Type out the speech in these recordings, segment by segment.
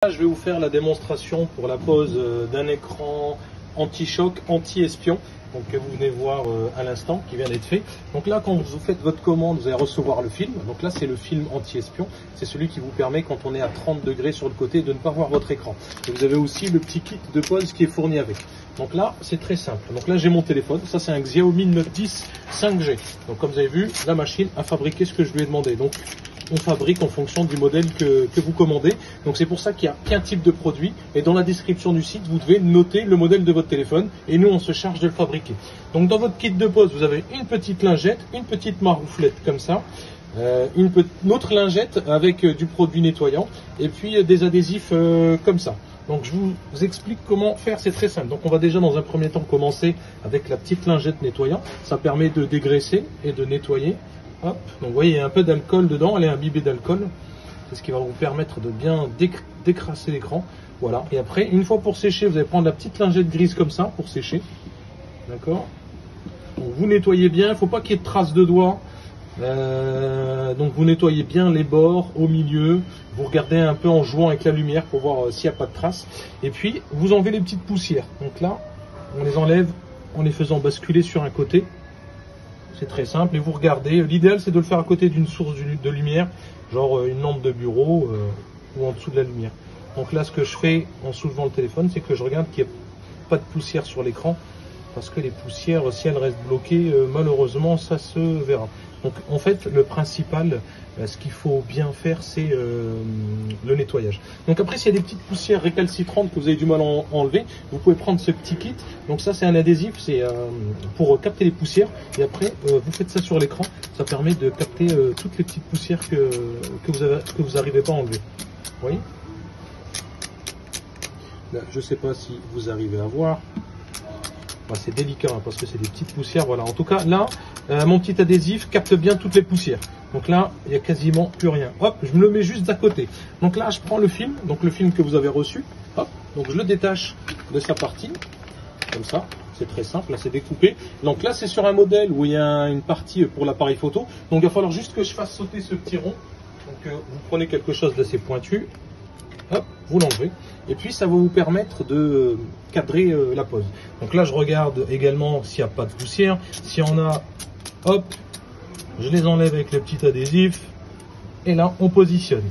Je vais vous faire la démonstration pour la pose d'un écran anti-choc, anti-espion, donc que vous venez voir à l'instant, qui vient d'être fait. Donc là, quand vous faites votre commande, vous allez recevoir le film. Donc là, c'est le film anti-espion. C'est celui qui vous permet, quand on est à 30 degrés sur le côté, de ne pas voir votre écran. Et vous avez aussi le petit kit de pose qui est fourni avec. Donc là, c'est très simple. Donc là, j'ai mon téléphone. Ça, c'est un Xiaomi Note 10 5G. Donc comme vous avez vu, la machine a fabriqué ce que je lui ai demandé. Donc on fabrique en fonction du modèle que vous commandez. Donc c'est pour ça qu'il n'y a qu'un type de produit. Et dans la description du site, vous devez noter le modèle de votre téléphone. Et nous, on se charge de le fabriquer. Donc dans votre kit de pose, vous avez une petite lingette, une petite marouflette comme ça. Une autre lingette avec du produit nettoyant. Et puis des adhésifs comme ça. Donc je vous explique comment faire, c'est très simple. Donc on va déjà dans un premier temps commencer avec la petite lingette nettoyant. Ça permet de dégraisser et de nettoyer. Hop. Donc vous voyez, il y a un peu d'alcool dedans, elle est imbibée d'alcool. C'est ce qui va vous permettre de bien décrasser l'écran. Voilà. Et après, une fois pour sécher, vous allez prendre la petite lingette grise comme ça pour sécher. D'accord. Donc vous nettoyez bien, il ne faut pas qu'il y ait de traces de doigts. Donc vous nettoyez bien les bords, au milieu. Vous regardez un peu en jouant avec la lumière pour voir s'il n'y a pas de traces. Et puis, vous enlevez les petites poussières. Donc là, on les enlève en les faisant basculer sur un côté. C'est très simple. Et vous regardez. L'idéal, c'est de le faire à côté d'une source de lumière, genre une lampe de bureau ou en dessous de la lumière. Donc là, ce que je fais en soulevant le téléphone, c'est que je regarde qu'il n'y a pas de poussière sur l'écran. Parce que les poussières, si elles restent bloquées, malheureusement, ça se verra. Donc en fait, le principal, ce qu'il faut bien faire, c'est le nettoyage. Donc après, s'il y a des petites poussières récalcitrantes que vous avez du mal à enlever, vous pouvez prendre ce petit kit. Donc ça, c'est un adhésif, c'est pour capter les poussières. Et après, vous faites ça sur l'écran. Ça permet de capter toutes les petites poussières que vous n'arrivez pas à enlever. Vous voyez? Là, je ne sais pas si vous arrivez à voir. C'est délicat hein, parce que c'est des petites poussières. Voilà. En tout cas, là, mon petit adhésif capte bien toutes les poussières. Donc là, il n'y a quasiment plus rien. Hop, je me le mets juste à côté. Donc là, je prends le film, donc le film que vous avez reçu. Hop, donc je le détache de sa partie, comme ça. C'est très simple, là c'est découpé. Donc là, c'est sur un modèle où il y a une partie pour l'appareil photo. Donc il va falloir juste que je fasse sauter ce petit rond. Donc vous prenez quelque chose d'assez pointu. Hop, vous l'enlevez. Et puis ça va vous permettre de cadrer la pose. Donc là je regarde également s'il n'y a pas de poussière. S'il y en a, hop, je les enlève avec le petit adhésif. Et là on positionne.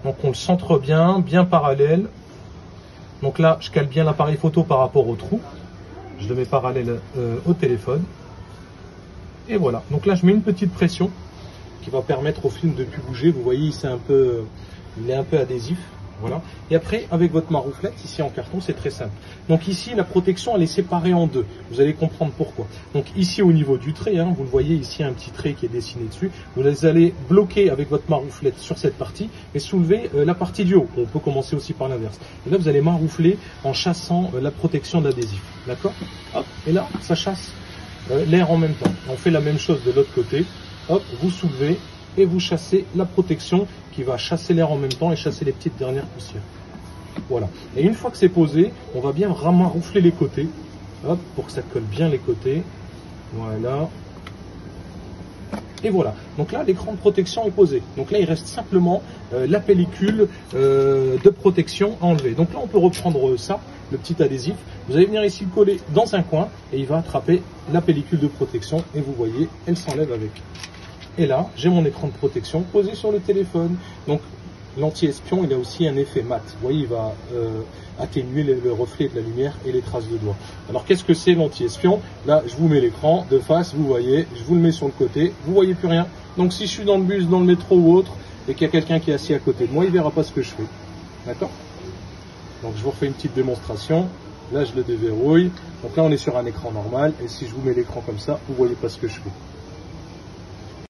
Donc on le centre bien, bien parallèle. Donc là je cale bien l'appareil photo par rapport au trou. Je le mets parallèle au téléphone. Et voilà. Donc là je mets une petite pression qui va permettre au film de ne plus bouger. Vous voyez, il est un peu adhésif. Voilà. Et après, avec votre marouflette, ici en carton, c'est très simple. Donc ici, la protection, elle est séparée en deux. Vous allez comprendre pourquoi. Donc ici, au niveau du trait, hein, vous le voyez, ici, un petit trait qui est dessiné dessus. Vous allez bloquer avec votre marouflette sur cette partie et soulever la partie du haut. On peut commencer aussi par l'inverse. Et là, vous allez maroufler en chassant la protection de l'adhésif. D'accord? Hop. Et là, ça chasse l'air en même temps. On fait la même chose de l'autre côté. Hop, vous soulevez et vous chassez la protection qui va chasser l'air en même temps et chasser les petites dernières poussières. Voilà. Et une fois que c'est posé, on va bien ramaroufler les côtés. Hop, pour que ça colle bien les côtés. Voilà. Et voilà. Donc là, l'écran de protection est posé. Donc là, il reste simplement la pellicule de protection à enlever. Donc là, on peut reprendre ça, le petit adhésif. Vous allez venir ici le coller dans un coin et il va attraper la pellicule de protection. Et vous voyez, elle s'enlève avec. Et là, j'ai mon écran de protection posé sur le téléphone. Donc, l'anti-espion, il a aussi un effet mat. Vous voyez, il va atténuer le reflet de la lumière et les traces de doigts. Alors, qu'est-ce que c'est l'anti-espion? Là, je vous mets l'écran de face, vous voyez, je vous le mets sur le côté, vous voyez plus rien. Donc, si je suis dans le bus, dans le métro ou autre, et qu'il y a quelqu'un qui est assis à côté de moi, il verra pas ce que je fais. D'accord? Donc, je vous refais une petite démonstration. Là, je le déverrouille. Donc là, on est sur un écran normal. Et si je vous mets l'écran comme ça, vous voyez pas ce que je fais.